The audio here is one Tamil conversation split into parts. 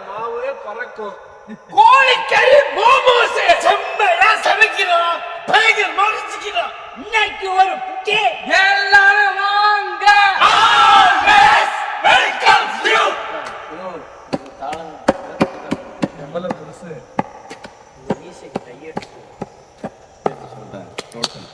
மாவே பறக்கும். கோழிக்கறி மோமோஸ் செம்மையா சமைக்கிறோம், பயங்கர மறைச்சிக்கிறோம். இன்னைக்கு ஒரு புட்டி எல்லாரும் வாங்க. Always welcome you. எவ்வளவு பெருசு இந்த மீசைக்கு கையெடுத்து சொல்றேன். டோட்டல்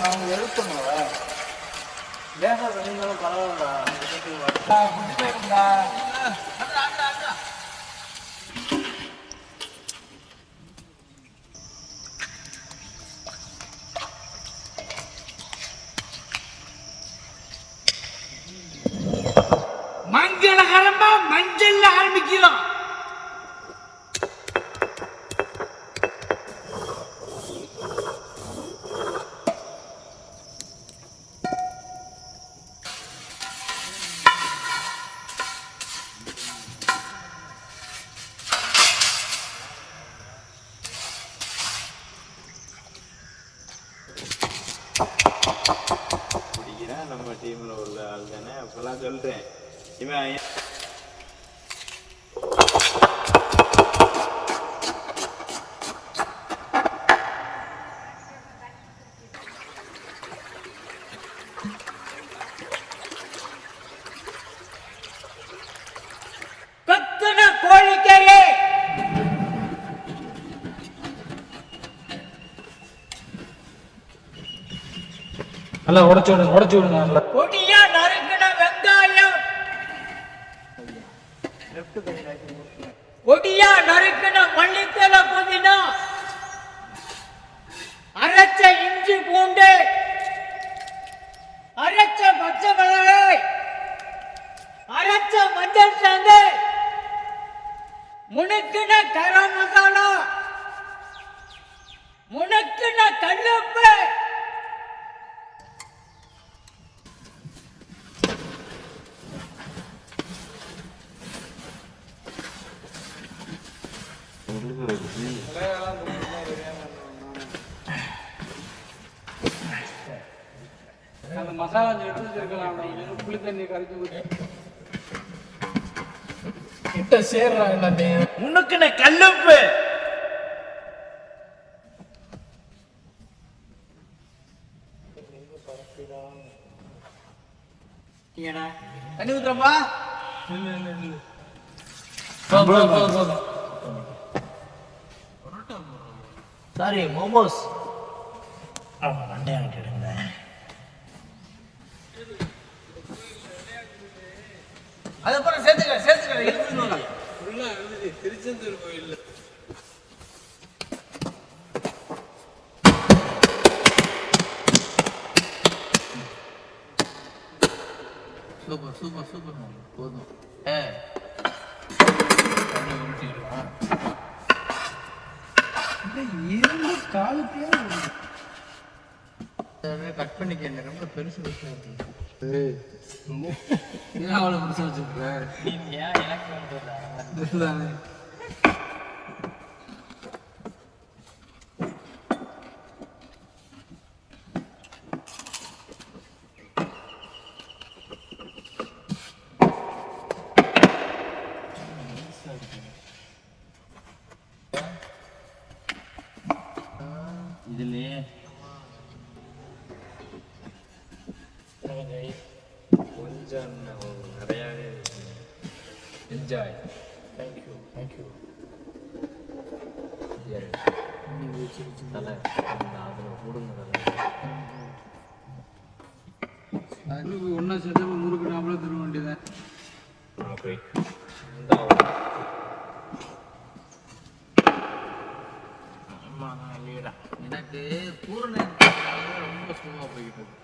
அவங்க எழுப்பணும்ல, லேசா பண்ணிருந்தாலும் பரவாயில்லடா. மங்களகரமா மஞ்சள்ல ஆரம்பிக்கிறோம். நம்ம டீம்ல உள்ள ஆள் தானே, அப்பெல்லாம் சொல்றேன். இவன் கத்துன கோழிக்கறி நல்லா உடைச்சு விடுங்க. நல்லா பொடியா நறுக்கின வெங்காயம், பொடியா நறுக்கின மல்லித்தலை, புதினா, அரைச்ச இஞ்சி பூண்டு, அரைச்ச பச்சை மிளகாய், அரைச்ச மஞ்சள் சாந்து, முணுக்கின கரம் மசாலா, முணுக்கின கல்லுப்பு, அந்த மசாலா எடுத்து வச்சிருக்கலாம். புளி தண்ணி கரைச்சி கிட்ட சேர்றாங்க எல்லாத்தையும். முணுக்கின கல்லுப்பு, தண்ணி ஊத்துறப்பா. சாரி மோமோஸ். மண்டையாங்க எடுங்க. அதுக்கப்புறம் சேர்த்துக்க திருச்செந்தூர் கோயில் சூப்பர் போதும். காலத்தையே கட் பண்ணிக்க, ரொம்ப பெருசு இருக்கு. அவ்வளோ பெருசா வச்சுருக்கேன். இதுலயே கொஞ்சம் நிறையாவே என்ஜாய். தேங்க்யூ தலை அதில் கொடுங்க. ஒன்றா சேர்த்து முறுக்கு நாமளே தர வேண்டியதான். ஓகே இல்லையடா எனக்கு பூரண ரொம்ப ஸ்லோவாக போய்கிட்டு இருக்கு.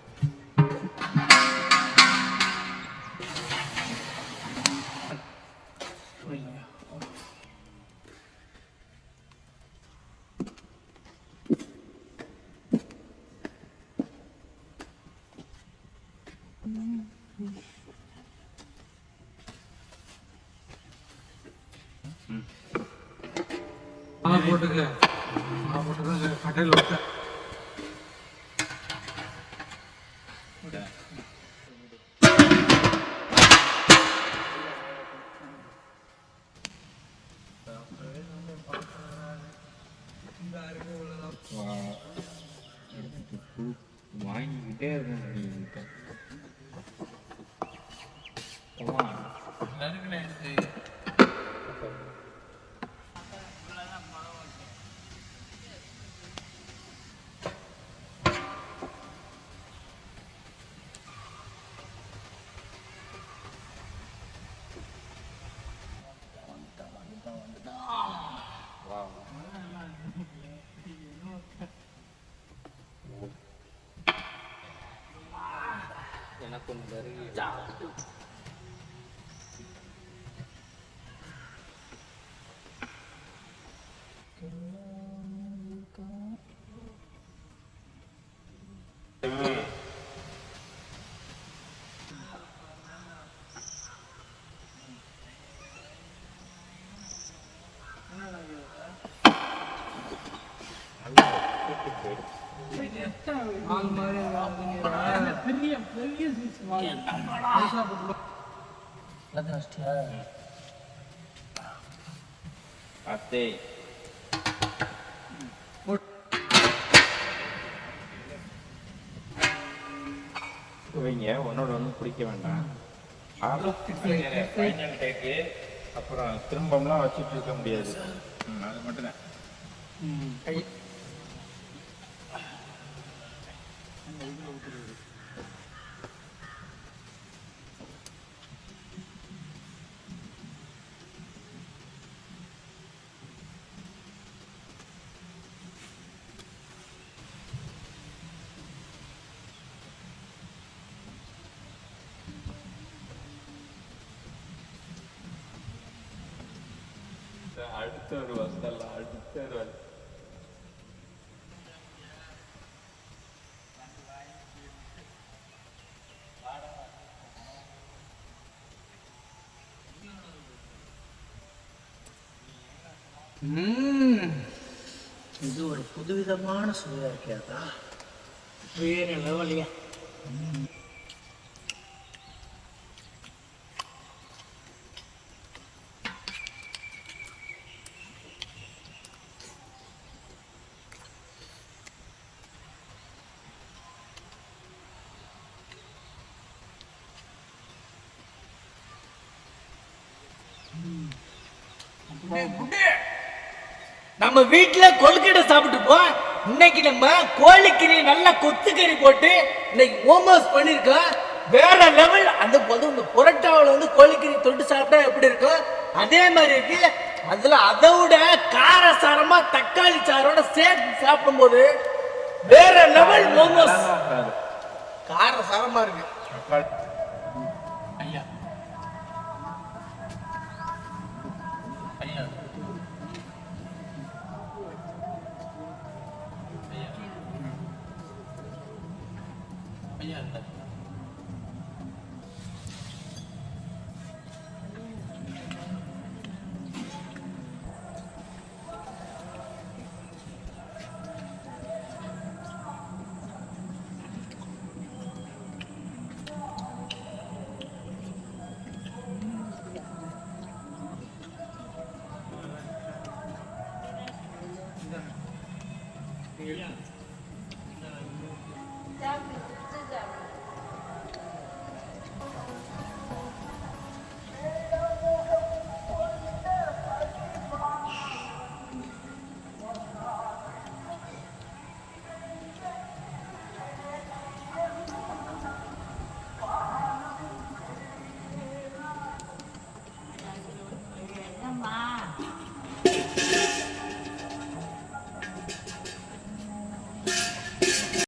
போட்டுக்க கட்டையில் விட்ட வாங்கிக்கிட்டே இருக்கும். எனக்கு ஒன்று வருகை பெரிய பெரிய அத்தை வைங்க, ஒன்னோட ஒன்றும் பிடிக்க வேண்டாம். ஃபைனல் டேக்கு அப்புறம் திரும்பம்லாம் வச்சுட்டு இருக்க முடியாது. அது மட்டும்தான். அடுத்த ஒரு வந்தல்ல அடுத்த ஒரு இது ஒரு புதுவிதமான சுவையா இருக்காதா? வேற லெவலியா. நம்ம வீட்டுல கொழுக்கட்டை சாப்பிட்டு போ. இன்னைக்கு நம்ம கோழிக்கறி நல்லா கொத்துக்கறி போட்டு இன்னைக்கு மோமோஸ் பண்ணிருக்கோம். வேற லெவல். அந்த போது இந்த புரோட்டாவில் வந்து கோழிக்கறி தொட்டு சாப்பிட்டா எப்படி இருக்கும் அதே மாதிரி இருக்கு. அதுல அதை விட காரசாரமா தக்காளி சாரோட சேர்த்து சாப்பிடும் போது வேற லெவல் மோமோஸ். காரசாரமா இருக்கு. ஐயா ஐயா ஐயா Yeah.